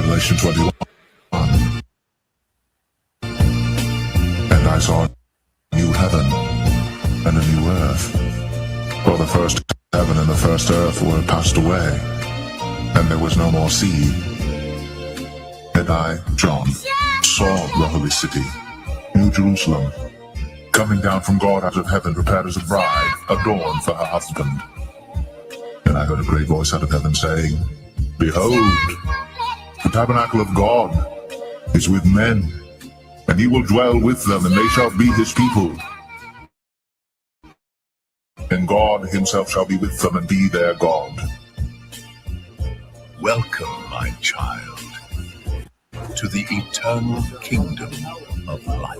Revelation 21. And I saw a new heaven and a new earth. For the first heaven and the first earth were passed away, and there was no more sea. And I, John, saw the holy city, New Jerusalem, coming down from God out of heaven, prepared as a bride, adorned for her husband. And I heard a great voice out of heaven saying, Behold, the tabernacle of God is with men, and he will dwell with them, and they shall be his people. And God himself shall be with them and be their God. Welcome, my child, to the eternal kingdom of light.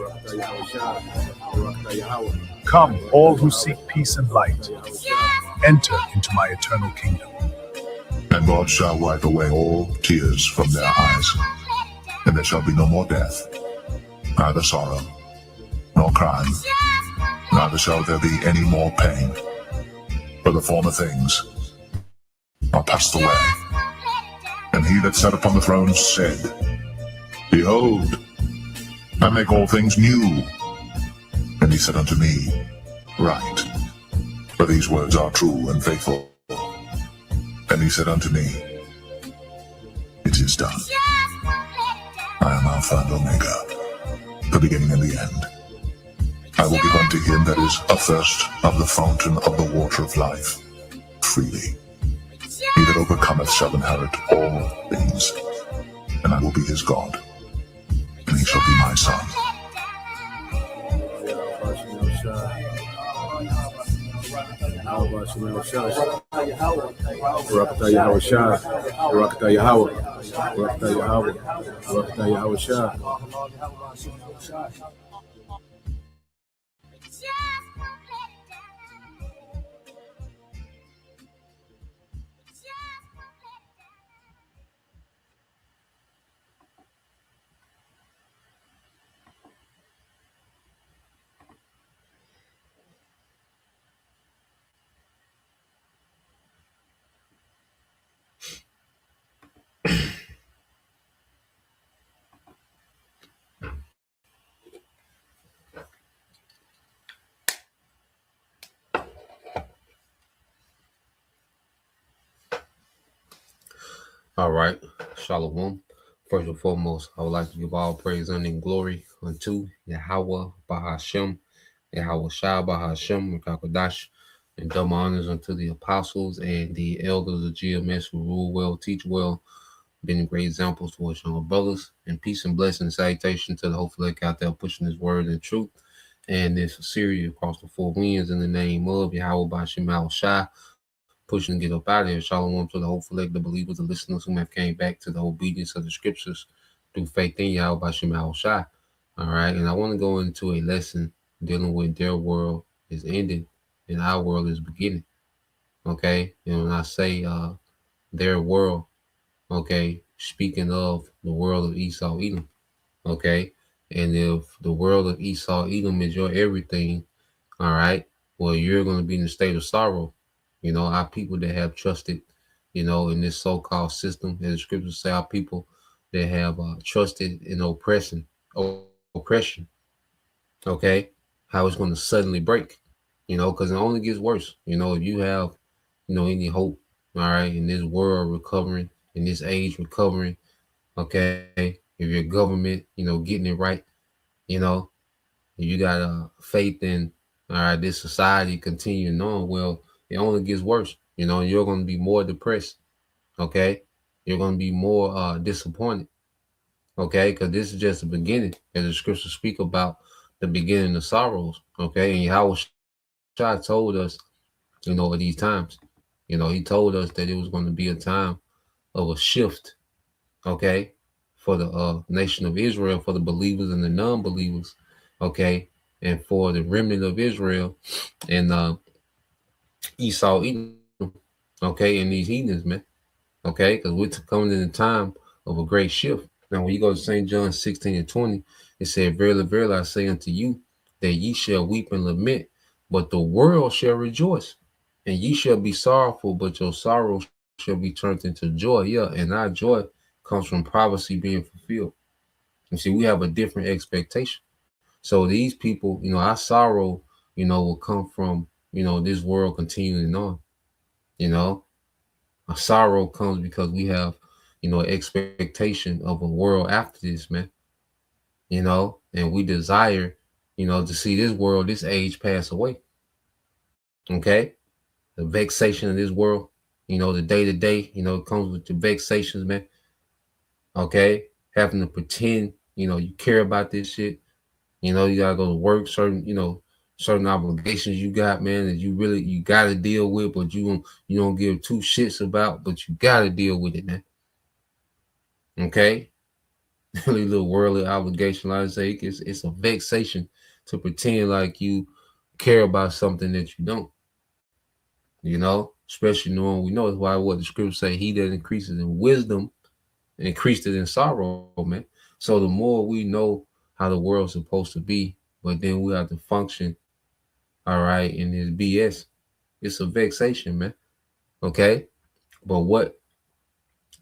Come, all who seek peace and light, enter into my eternal kingdom. And God shall wipe away all tears from their eyes, and there shall be no more death, neither sorrow, nor crying, neither shall there be any more pain, for the former things are passed away. And he that sat upon the throne said, Behold, I make all things new. And he said unto me, Write, for these words are true and faithful. And he said unto me, It is done. I am Alpha and Omega, the beginning and the end. I will give unto him that is athirst of the fountain of the water of life freely. He that overcometh shall inherit all things, and I will be his God, and he shall be my son. All right, Shalom. First and foremost, I would like to give all praise and glory unto Yahweh Bahashem, Yahweh Shah Bahashem, Mekakadash, and double honors unto the apostles and the elders of GMS who rule well, teach well, been great examples to us younger brothers, and peace and blessing and salutation to the whole flock out there pushing his word and truth and this series across the four winds in the name of Yahweh Bahashem Al Shah. Pushing to get up out of here. Shalom to the whole select the believers, the listeners who have came back to the obedience of the scriptures through faith in Yahweh Bashem Al Shai. All right. And I want to go into a lesson dealing with their world is ending and our world is beginning. Okay. And when I say their world, okay, speaking of the world of Esau Edom. Okay. And if the world of Esau Edom is your everything, all right, well, you're going to be in a state of sorrow. You know, our people that have trusted, you know, in this so-called system, as the scriptures say, our people that have trusted in oppression, okay, how it's going to suddenly break, you know, because it only gets worse. You know, if you have, you know, any hope, all right, in this world recovering, in this age recovering, okay, if your government, you know, getting it right, you know, if you got faith in, all right, this society continuing on, well, it only gets worse. You know, you're going to be more depressed. Okay. You're going to be more disappointed. Okay. Because this is just the beginning. As the scriptures speak about the beginning of sorrows. Okay. And Yahweh Shai told us, you know, at these times, you know, he told us that it was going to be a time of a shift. Okay. For the nation of Israel, for the believers and the non-believers. Okay. And for the remnant of Israel and Esau Edom, okay, and these heathens, man, okay, because we're coming in a time of a great shift. Now, when you go to St. John 16:20, it said, Verily, verily, I say unto you, that ye shall weep and lament, but the world shall rejoice. And ye shall be sorrowful, but your sorrow shall be turned into joy. Yeah, and our joy comes from prophecy being fulfilled. You see, we have a different expectation. So these people, our sorrow, will come from, this world continuing on. Our sorrow comes because we have, expectation of a world after this, man. And we desire, to see this world, this age pass away. Okay? The vexation of this world, the day to day, it comes with the vexations, man. Okay? Having to pretend, you care about this shit. You gotta go to work, certain obligations you got, man, that you gotta deal with, but you don't give two shits about, but you gotta deal with it, man. Okay? Little worldly obligation, like I say, it's a vexation to pretend like you care about something that you don't. Especially knowing we know why what the scriptures say, he that increases in wisdom increased it in sorrow, man. So the more we know how the world's supposed to be, but then we have to function, all right, in this BS, it's a vexation, man. Okay? But what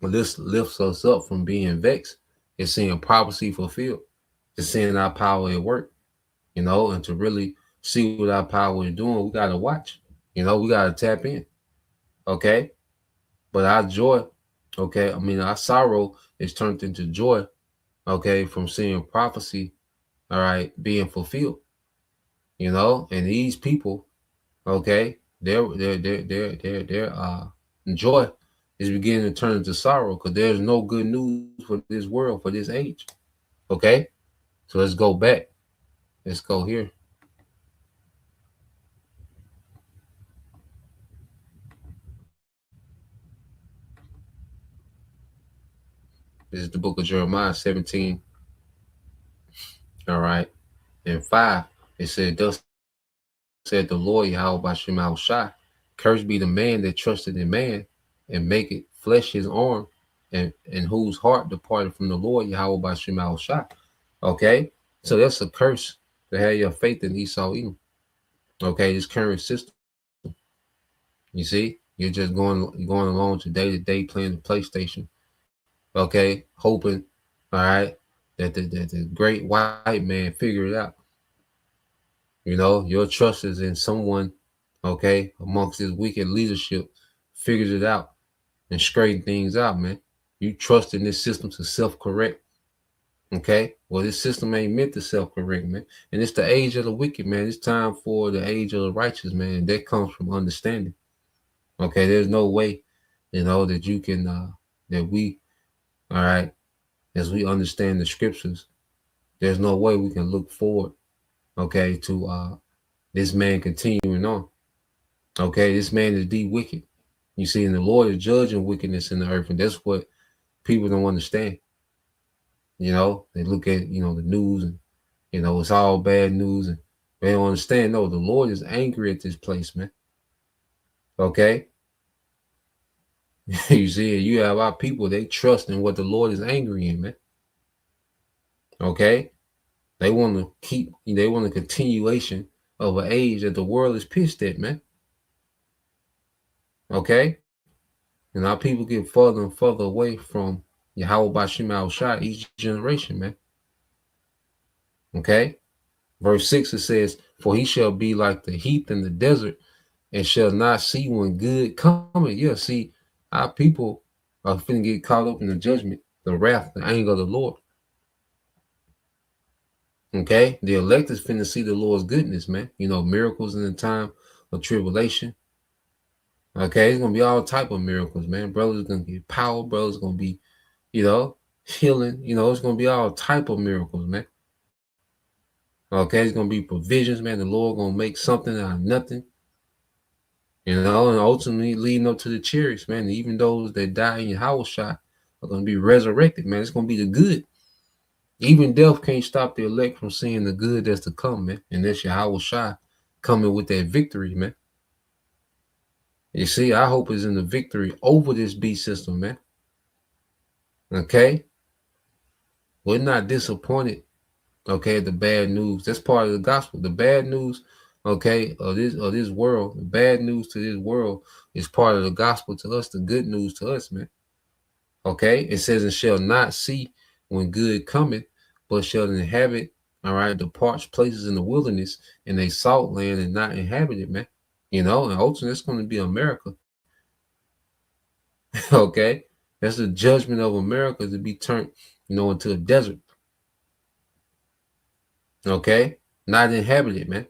this lifts us up from being vexed is seeing prophecy fulfilled, is seeing our power at work, and to really see what our power is doing, we got to watch, we got to tap in. Okay? But our joy, our sorrow is turned into joy, okay, from seeing prophecy, all right, being fulfilled, and these people, okay, their joy is beginning to turn into sorrow because there's no good news for this world, for this age. Okay? So let's go back. Let's go here. This is the book of Jeremiah 17. All right. And 5. It said, thus said the Lord Yahweh Bashim Al Shai, cursed be the man that trusted in man and make it flesh his arm, and whose heart departed from the Lord Yahweh Bashim Al Shai. Okay? So that's a curse to have your faith in Esau Edom. Okay, this current system. You see, you're just going along to day playing the PlayStation. Okay, hoping, all right, that the great white man figure it out. Your trust is in someone, okay, amongst this wicked leadership, figures it out and straighten things out, man. You trust in this system to self-correct. Okay, well, this system ain't meant to self-correct, man. And it's the age of the wicked, man. It's time for the age of the righteous, man. That comes from understanding. Okay, there's no way, that you can, that we, all right, as we understand the scriptures, there's no way we can look forward, okay, to this man continuing on. Okay, this man is the wicked. You see, and the Lord is judging wickedness in the earth, and that's what people don't understand. They look at, the news and, it's all bad news and they don't understand. No, the Lord is angry at this place, man. Okay? You see, you have our people, they trust in what the Lord is angry in, man. Okay? They want a continuation of an age that the world is pissed at, man. Okay? And our people get further and further away from Yahweh Bashim Al Shai each generation, man. Okay? Verse 6, it says, for he shall be like the heath in the desert and shall not see when good cometh. Yeah, see, our people are finna get caught up in the judgment, the wrath, the anger of the Lord. Okay? The elect is finna see the Lord's goodness, man. Miracles in the time of tribulation. Okay? It's gonna be all type of miracles, man. Brothers gonna get power. Brothers gonna be, healing. It's gonna be all type of miracles, man. Okay, it's gonna be provisions, man. The Lord gonna make something out of nothing. And ultimately leading up to the chariots, man. And even those that die in Yahweh Shai are gonna be resurrected, man. It's gonna be the good. Even death can't stop the elect from seeing the good that's to come, man. And that's Yahweh Shai coming with that victory, man. You see, our hope is in the victory over this beast system, man. Okay? We're not disappointed, okay, the bad news. That's part of the gospel. The bad news, okay, of this world, the bad news to this world is part of the gospel to us, the good news to us, man. Okay, it says, and shall not see when good cometh, but shall inhabit, all right, the parched places in the wilderness, in a salt land and not inhabited, man. And ultimately it's going to be America. Okay, that's the judgment of America, to be turned, into a desert. Okay, not inhabited, man.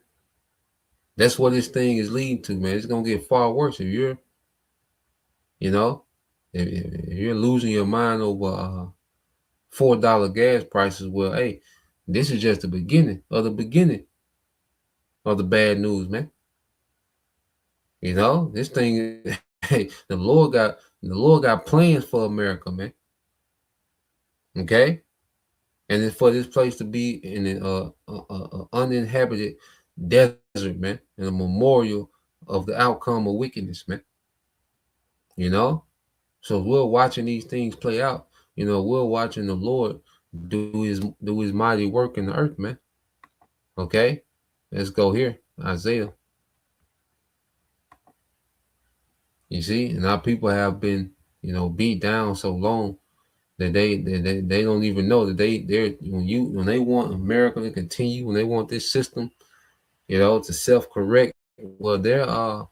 That's what this thing is leading to, man. It's gonna get far worse if you're, if you're losing your mind over $4 gas prices. Well, hey, this is just the beginning of the bad news, man. This thing, hey, the Lord got plans for America, man. Okay, and it's for this place to be in an uninhabited desert, man, and a memorial of the outcome of wickedness, man. So we're watching these things play out. We're watching the Lord do his mighty work in the earth, man. Okay, let's go here, Isaiah. You see, and our people have been, beat down so long that they don't even know that they're when they want America to continue, when they want this system, to self-correct, well, they're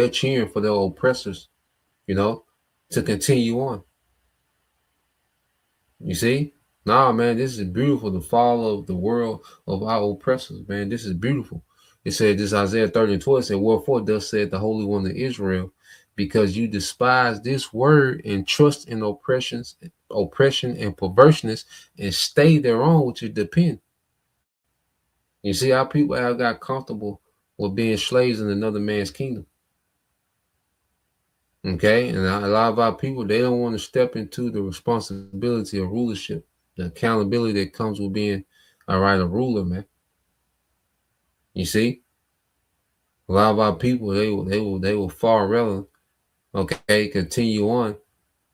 cheering for their oppressors, to continue on. You see? Nah, man, this is beautiful. The fall of the world of our oppressors, man. This is beautiful. It said, this Isaiah 30:12 said, wherefore thus said the Holy One of Israel, because you despise this word and trust in oppression and perverseness, and stay thereon with your depend. You see how people have got comfortable with being slaves in another man's kingdom. Okay, and a lot of our people, they don't want to step into the responsibility of rulership, the accountability that comes with being, a ruler, man. You see, a lot of our people, they will far rather, okay, continue on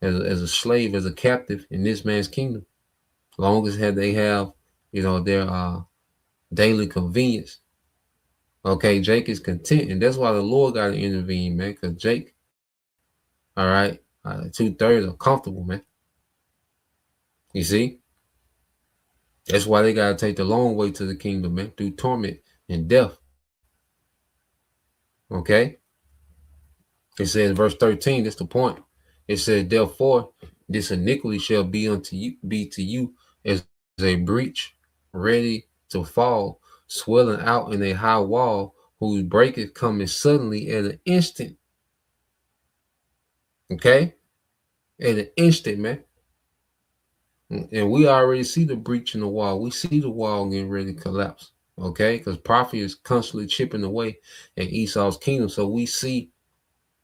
as a slave, as a captive in this man's kingdom, as long as they have, their daily convenience. Okay, Jake is content, and that's why the Lord got to intervene, man, because Jake, all right, 2/3 are comfortable, man. You see, that's why they gotta take the long way to the kingdom, man, through torment and death. Okay, it says, verse 13. That's the point. It says, therefore, this iniquity shall be to you as a breach ready to fall, swelling out in a high wall, whose breaketh coming suddenly at an instant. Okay, at an instant, man. And we already see the breach in the wall. We see the wall getting ready to collapse. Okay, because prophet is constantly chipping away at Esau's kingdom. So we see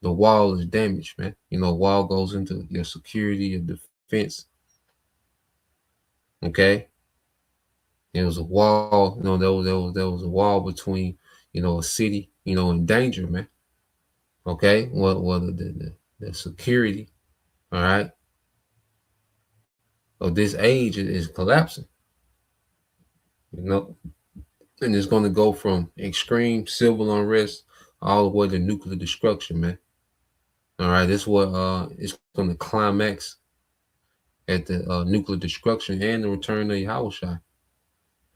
the wall is damaged, man. Wall goes into your security, your defense. Okay, there was a wall. There was a wall between, a city, in danger, man. Okay, well, the security, all right, of this age is collapsing. And it's going to go from extreme civil unrest all the way to nuclear destruction, man. All right, this is what it's going to climax at the nuclear destruction and the return of Yahushua.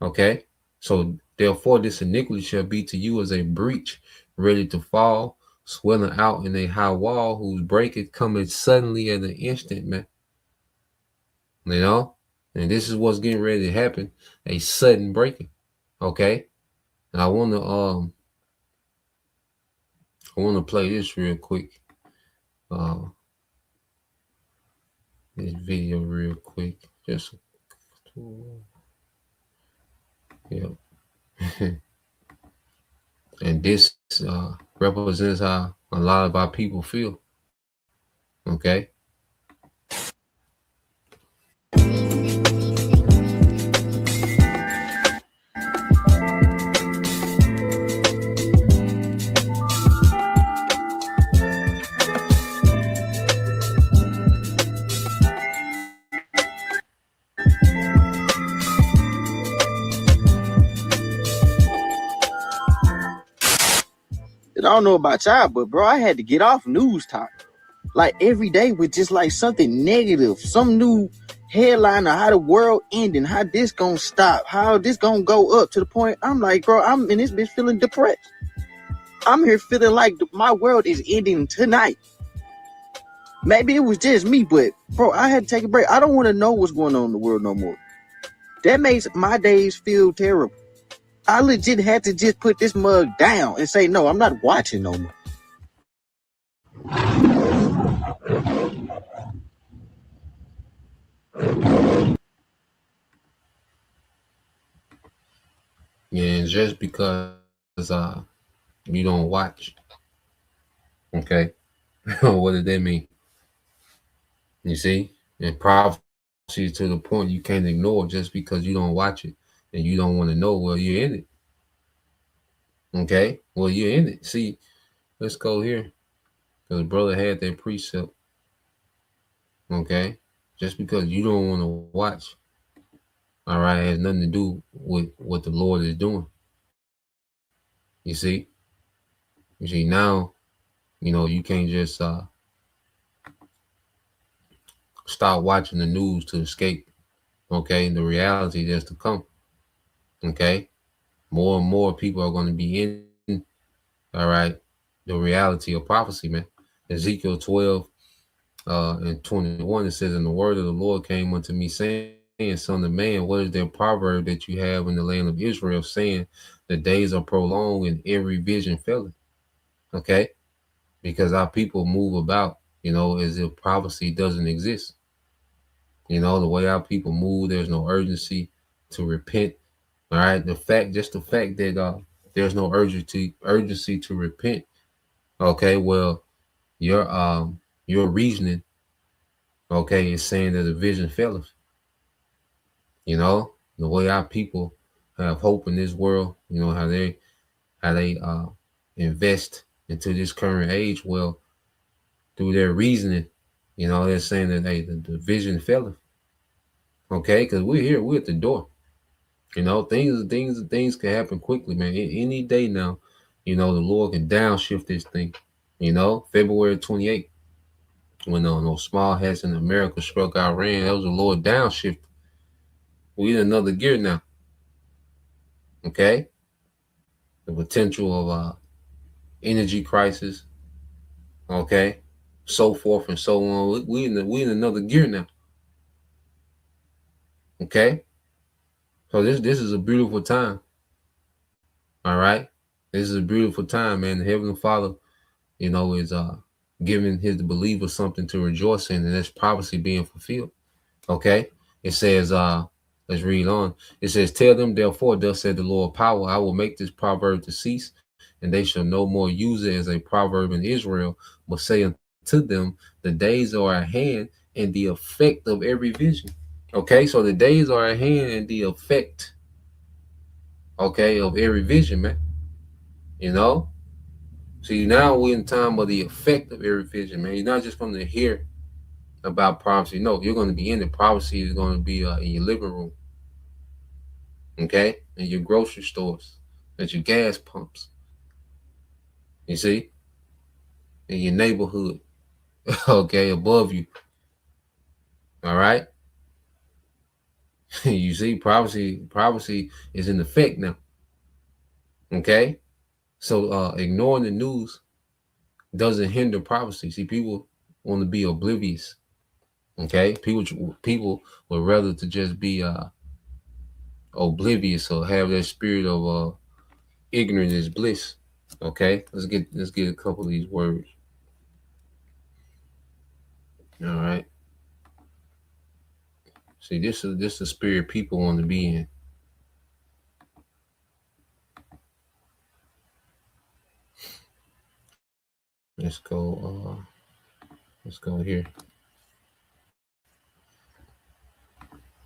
Okay, so therefore this iniquity shall be to you as a breach ready to fall, swelling out in a high wall, whose breaketh coming suddenly at an instant, man. And this is what's getting ready to happen, a sudden breaking. Okay, and I want to play this real quick. This video real quick. Just yeah. And this represents how a lot of our people feel. Okay. I don't know about y'all, but bro, I had to get off News Talk. like every day with just like something negative, some new headline of how the world ending, how this gonna stop, how this gonna go up, to the point I'm like, bro, I'm in this bitch feeling depressed. I'm here feeling like my world is ending tonight. Maybe it was just me, but bro, I had to take a break. I don't want to know what's going on in the world no more. That makes my days feel terrible. I legit had to just put this mug down and say, no, I'm not watching no more. Yeah, and just because you don't watch, okay, what did that mean? You see, and prophecy to the point you can't ignore just because you don't watch it and you don't want to know. Well, you're in it. Okay, well, you're in it. See, let's go here because brother had that precept. Okay, just because you don't want to watch, all right, has nothing to do with what the Lord is doing. You see, now, you can't just stop watching the news to escape. Okay, the reality that's to come. Okay, more and more people are going to be in. All right, the reality of prophecy, man. Ezekiel 12 and 21, it says, "And the word of the Lord came unto me, saying, Son of man, what is that proverb that you have in the land of Israel, saying, the days are prolonged and every vision faileth?" Okay, because our people move about, as if prophecy doesn't exist. The way our people move, there's no urgency to repent. All right, the fact that there's no urgency to repent. Okay, well, your reasoning, okay, is saying that the vision faileth. The way our people have hope in this world, how they invest into this current age. Well, through their reasoning, they're saying that, hey, the vision faileth. Okay, because we're at the door. Things can happen quickly, man. Any day now, the Lord can downshift this thing. February 28th, when those small hats in America struck Iran, that was a Lord downshift. We in another gear now. Okay, the potential of energy crisis. Okay, so forth and so on. We in another gear now. Okay, so this is a beautiful time. All right, this is a beautiful time, man. The Heavenly Father, is giving his believers something to rejoice in, and that's prophecy being fulfilled. Okay, it says, let's read on. It says, "Tell them therefore, thus said the Lord power, I will make this proverb to cease, and they shall no more use it as a proverb in Israel, but say unto them, the days are at hand, and the effect of every vision." Okay, so the days are at hand, and the effect, okay, of every vision, man. See, now we're in time of the effect of every vision, man. You're not just going to hear about prophecy. No, you're going to be in the prophecy. Is going to be in your living room, okay, in your grocery stores, at your gas pumps. You see, in your neighborhood, okay, above you. All right. You see, prophecy is in effect now. Okay, so ignoring the news doesn't hinder prophecy. See, people want to be oblivious. Okay, people would rather to just be oblivious or have that spirit of ignorance is bliss. Okay, let's get a couple of these words. All right. See, this is the spirit people want to be in. Let's go here.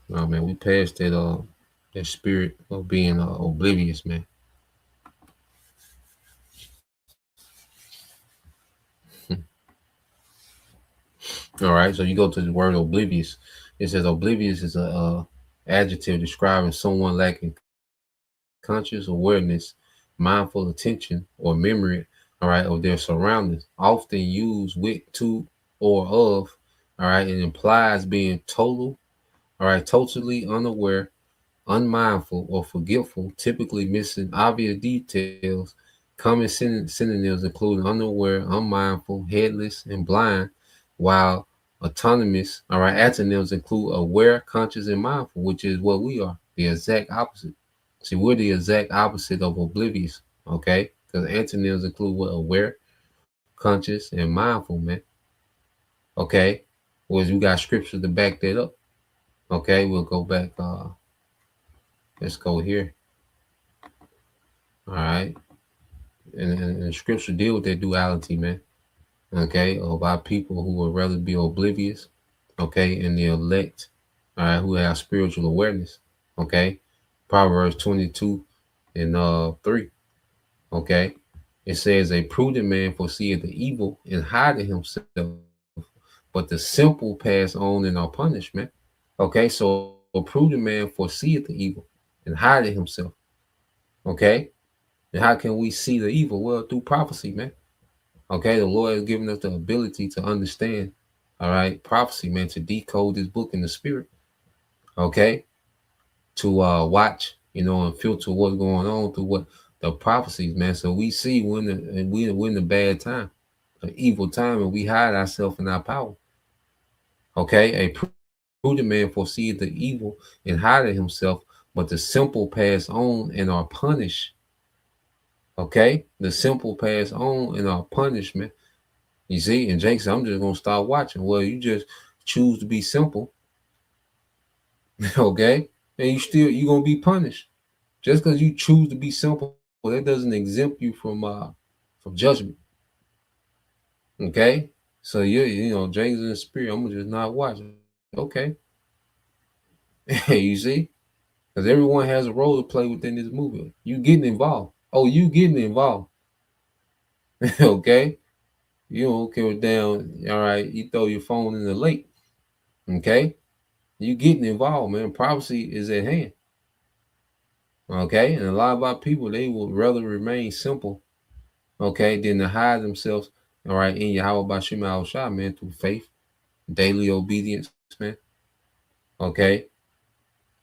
Oh man, we passed that spirit of being oblivious, man. All right, so you go to the word oblivious. It says oblivious is a adjective describing someone lacking conscious awareness, mindful attention, or memory, all right, of their surroundings. Often used with to or of. All right, it implies being total, all right, totally unaware, unmindful, or forgetful, typically missing obvious details. Common synonyms include unaware, unmindful, headless, and blind, while autonomous, all right, antonyms include aware, conscious, and mindful, which is what we are, the exact opposite. See, we're the exact opposite of oblivious, okay? Because antonyms include what? Aware, conscious, and mindful, man. Okay? Whereas we got scripture to back that up. Okay, we'll go back. Let's go here. All right. And scripture deal with that duality, man. Okay, of our people who would rather be oblivious, okay, and the elect, all right, who have spiritual awareness. Okay. Proverbs 22 and 3. Okay. It says a prudent man foreseeth the evil and hideth himself, but the simple pass on and are punished, man. Okay, so a prudent man foreseeth the evil and hideth himself. Okay, and how can we see the evil? Well, through prophecy, man. Okay, the Lord has given us the ability to understand, all right, prophecy, man, to decode this book in the spirit. Okay, to watch, and filter what's going on through what the prophecies, man. So we see we're in a bad time, an evil time, and we hide ourselves in our power. Okay, a prudent man foreseeth the evil and hideth himself, but the simple pass on and are punished. Okay, the simple pass on and are punishment. You see, and Jake said, "I'm just gonna start watching." Well, you just choose to be simple, okay, and you're gonna be punished just because you choose to be simple. Well, that doesn't exempt you from judgment. Okay, so Jake's in the spirit. I'm gonna just not watch. Okay, you see, because everyone has a role to play within this movie. You getting involved. Oh, you getting involved. Okay. You don't care down. All right. You throw your phone in the lake. Okay. You getting involved, man. Prophecy is at hand. Okay. And a lot of our people, they would rather remain simple, okay, than to hide themselves, all right, in Yahweh Bashim Al Shah, man, through faith, daily obedience, man. Okay.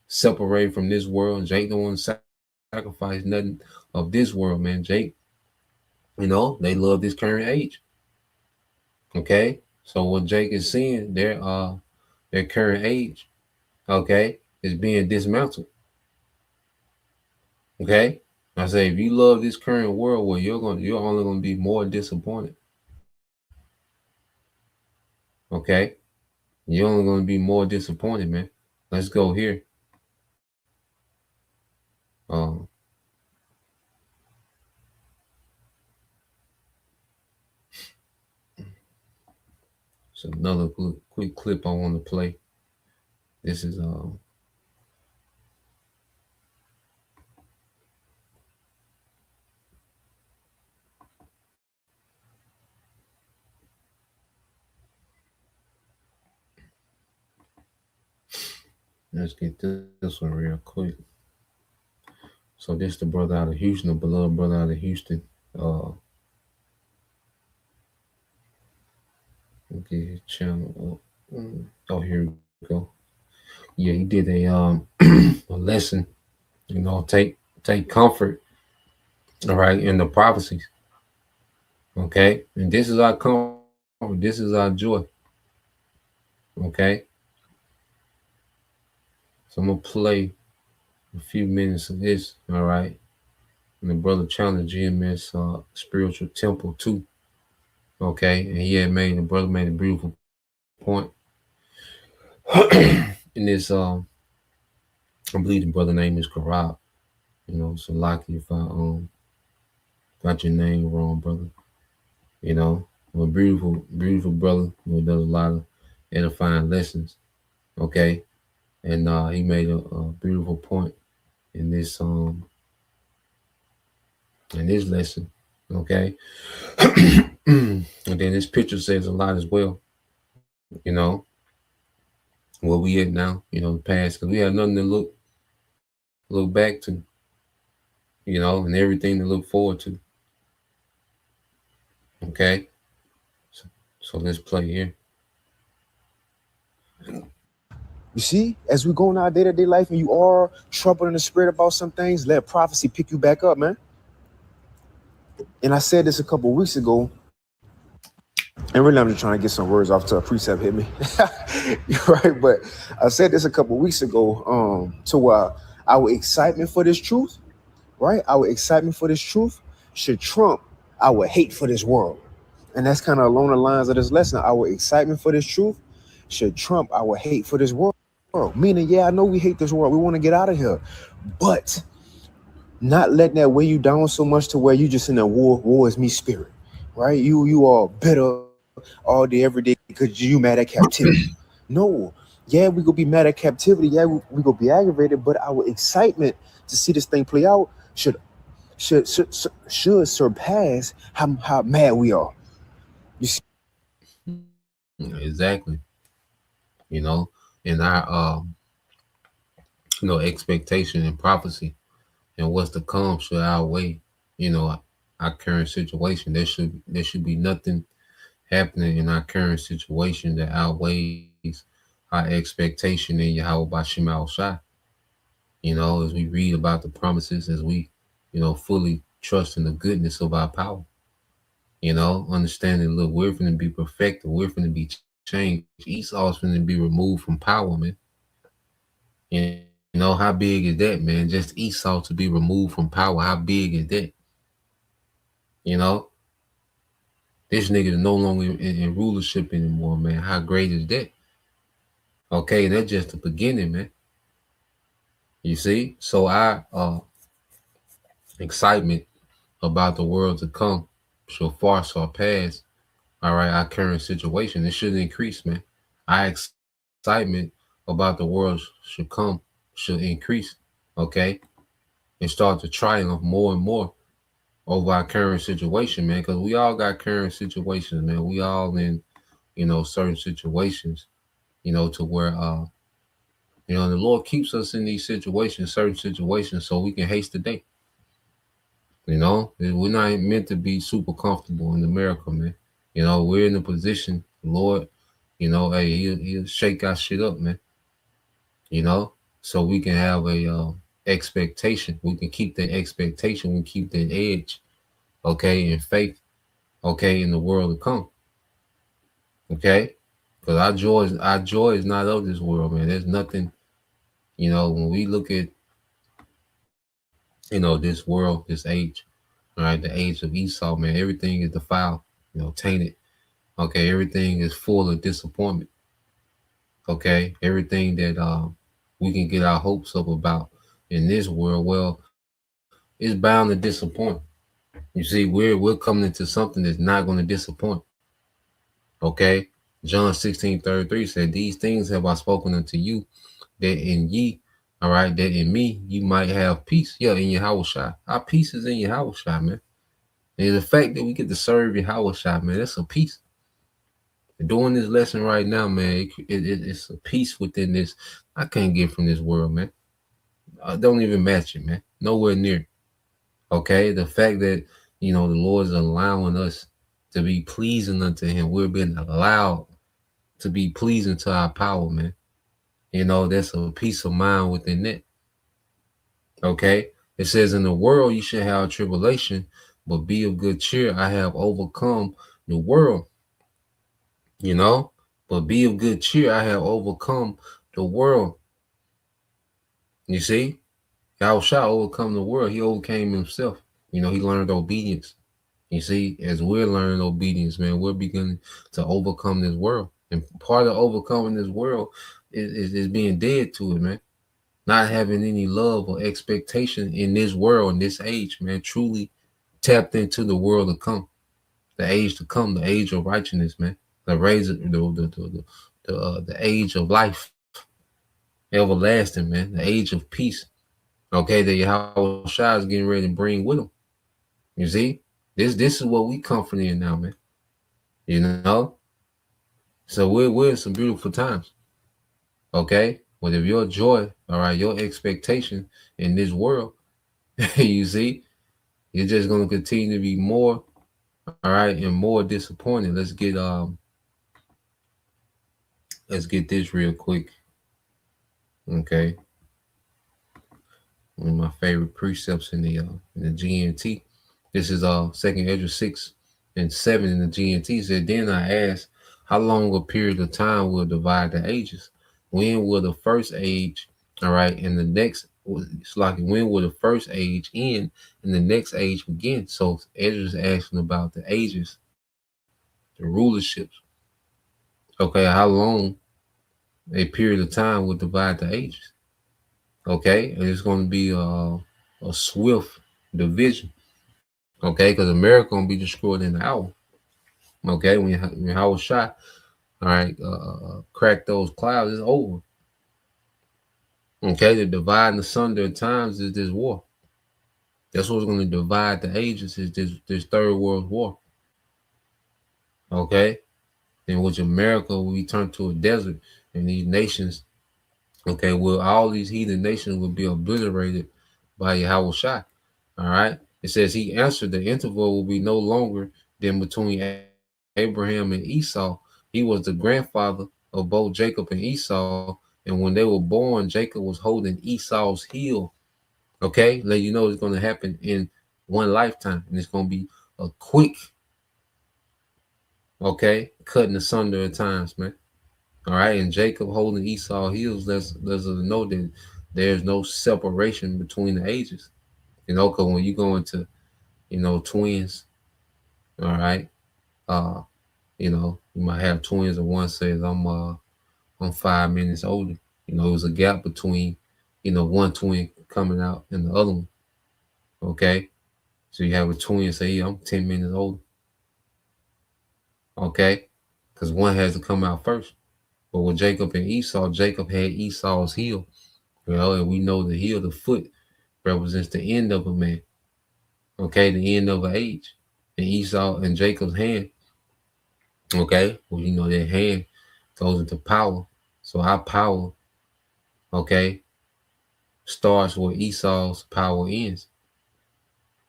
Separated from this world. Jake don't want to sacrifice nothing of this world, man. Jake, they love this current age. Okay. So what Jake is seeing, their current age, okay, is being dismantled. Okay. I say if you love this current world, well, you're only gonna be more disappointed. Okay. You're only gonna be more disappointed, man. Let's go here. Um so another quick clip I want to play. This is let's get this one real quick. So this the brother out of Houston, the beloved brother out of Houston. Get his channel up. Oh, here we go. Yeah, he did a a lesson. Take comfort, all right, in the prophecies. Okay, and this is our comfort. This is our joy. Okay, so I'm gonna play a few minutes of this. All right, and the brother challenged GMS spiritual temple too. Okay, and the brother made a beautiful point in this. I believe the brother name is Karab. So lucky if I got your name wrong, brother. A beautiful, beautiful brother who does a lot of edifying lessons. Okay, and he made a beautiful point in this lesson. Okay, and then this picture says a lot as well. Where we at now, the past, because we have nothing to look back to, and everything to look forward to. Okay, so let's play here. You see, as we go in our day-to-day life and you are troubled in the spirit about some things, let prophecy pick you back up, man. And I said this a couple of weeks ago, and really I'm just trying to get some words off till a precept hit me. Right? But I said this a couple of weeks ago, to where our excitement for this truth, right? Our excitement for this truth should trump our hate for this world. And that's kind of along the lines of this lesson. Our excitement for this truth should trump our hate for this world. Meaning, yeah, I know we hate this world. We want to get out of here. But not letting that weigh you down so much to where you just in a war is me spirit. Right? You are bitter all day, every day because you mad at captivity. No. Yeah, we gonna be mad at captivity. Yeah, we gonna be aggravated, but our excitement to see this thing play out should surpass how mad we are. You see? Exactly. You know, and our expectation and prophecy and what's to come should outweigh, our current situation. There should be nothing happening in our current situation that outweighs our expectation in Yahweh Bashim Al Shai. As we read about the promises, as we, fully trust in the goodness of our power, understanding, look, we're going to be perfected, we're going to be changed. Esau's going to be removed from power, man. How big is that, man? Just Esau to be removed from power. How big is that? This nigga is no longer in rulership anymore, man. How great is that? Okay, that's just the beginning, man. You see? So our excitement about the world to come shall far surpass, all right, our current situation. It should increase, man. Our excitement about the world should increase, okay? And start to triumph more and more over our current situation, man, because we all got current situations, man. We all in, certain situations, to where, the Lord keeps us in these situations, certain situations, so we can haste the day. We're not meant to be super comfortable in America, man. We're in a position, the Lord, hey, he'll shake our shit up, man. So we can have a expectation. We can keep that expectation. We keep that edge, okay, and faith, okay, in the world to come, okay. Because our joy is not of this world, man. There's nothing, when we look at, this world, this age, all right, the age of Esau, man, everything is defiled, tainted. Okay, everything is full of disappointment. Okay, everything that we can get our hopes up about in this world, well, it's bound to disappoint. You see, we're coming into something that's not going to disappoint. Okay, John 16:33 said, "These things have I spoken unto you, that in ye, all right, that in me you might have peace." Yeah, in Yahweh Shai. Our peace is in Yahweh Shai, man. And the fact that we get to serve Yahweh Shai, man, that's a peace. Doing this lesson right now, man, it's a peace within this. I can't get from this world, man. I don't even match it, man. Nowhere near. Okay, the fact that the Lord is allowing us to be pleasing unto Him. We're being allowed to be pleasing to our power, man. That's a peace of mind within that. Okay, it says, "In the world you should have tribulation, but be of good cheer. I have overcome the world." But be of good cheer. I have overcome the world. You see, Yahweh shall overcome the world. He overcame himself. He learned obedience. You see, as we're learning obedience, man, we're beginning to overcome this world. And part of overcoming this world is being dead to it, man. Not having any love or expectation in this world, in this age, man. Truly tapped into the world to come, the age to come, the age of righteousness, man. The age of life, everlasting, man. The age of peace. Okay, that Yahweh Shai is getting ready to bring with him. You see, this is what we comfort in now, man. So we're in some beautiful times. Okay, but if your joy, all right, your expectation in this world, you see, you're just gonna continue to be more, all right, and more disappointed. Let's get let's get this real quick. Okay. One of my favorite precepts in the GNT. This is 2nd Ezra 6 and 7 in the GNT. Said, then I asked, how long a period of time will divide the ages? When will the first age, all right, and the next, it's like when will the first age end and the next age begin? So Ezra's asking about the ages, the rulerships. Okay, how long a period of time will divide the ages? Okay, and it's going to be a swift division. Okay, because America gonna be destroyed in an hour. Okay, when Howard shot, all right, crack those clouds, it's over. Okay, the divide and asunder of times is this war. That's what's going to divide the ages, is this third world war. Okay, in which America will be turned to a desert, and these nations, okay, well, all these heathen nations will be obliterated by Yahweh Shai. All right. It says he answered, the interval will be no longer than between Abraham and Esau. He was the grandfather of both Jacob and Esau. And when they were born, Jacob was holding Esau's heel. Okay. Let you know it's going to happen in one lifetime. And it's going to be a quick, okay, cutting asunder at times, man. All right. And Jacob holding Esau's heels, let's know that there's no separation between the ages. You know, because when you go into, you know, twins, all right, you know, you might have twins and one says I'm 5 minutes older. You know, there's a gap between, you know, one twin coming out and the other one. Okay. So you have a twin say, yeah, I'm 10 minutes older. Okay. Because one has to come out first. But with Jacob and Esau, Jacob had Esau's heel. You know, and we know the heel, the foot, represents the end of a man. Okay, the end of an age. And Esau and Jacob's hand. Okay, well, you know, that hand goes into power. So our power, okay, starts where Esau's power ends.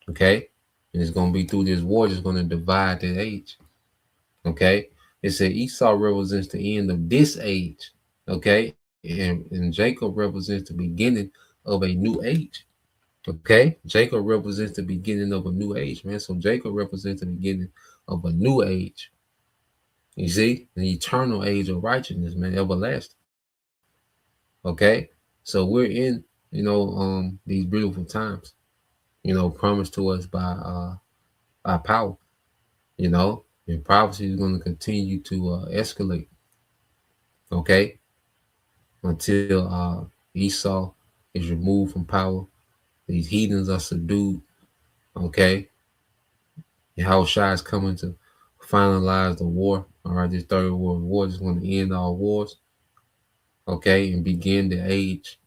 Okay, and it's going to be through this war that's going to divide that age. Okay, it said Esau represents the end of this age. Okay, and Jacob represents the beginning of a new age. Okay, Jacob represents the beginning of a new age, man. So Jacob represents the beginning of a new age. You see, an eternal age of righteousness, man, everlasting. Okay, so we're in, you know, these beautiful times, you know, promised to us by power, you know, and prophecy is going to continue to escalate. Okay, until Esau is removed from power, these heathens are subdued. Okay, Yahweh Shai is coming to finalize the war. All right, this third world war is going to end all wars. Okay, and begin the age,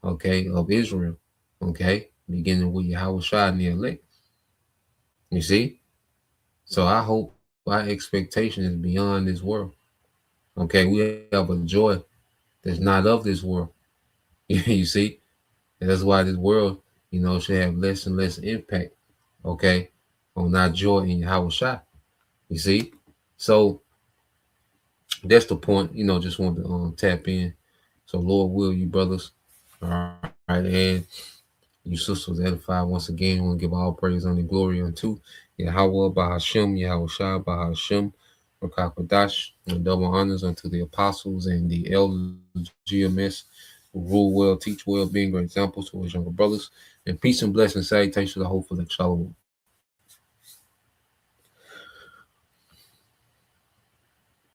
okay, of Israel. Okay, beginning with Yahweh Shai and the elect. You see? So I hope our expectation is beyond this world. Okay, we have a joy that's not of this world. You see? And that's why this world, you know, should have less and less impact, okay, on our joy in Yahweh Shai. You see? So that's the point, you know, just want to tap in. So Lord will, you brothers, all right, and you sisters edified once again. We want to give all praise and glory unto Yahweh Bahashem, Yahweh Shai Bahashem, Rakakwadash, and double honors unto the apostles and the elders of GMS who rule well, teach well, being great examples to his younger brothers. And peace and blessings, salutations to the hopeful Shalom.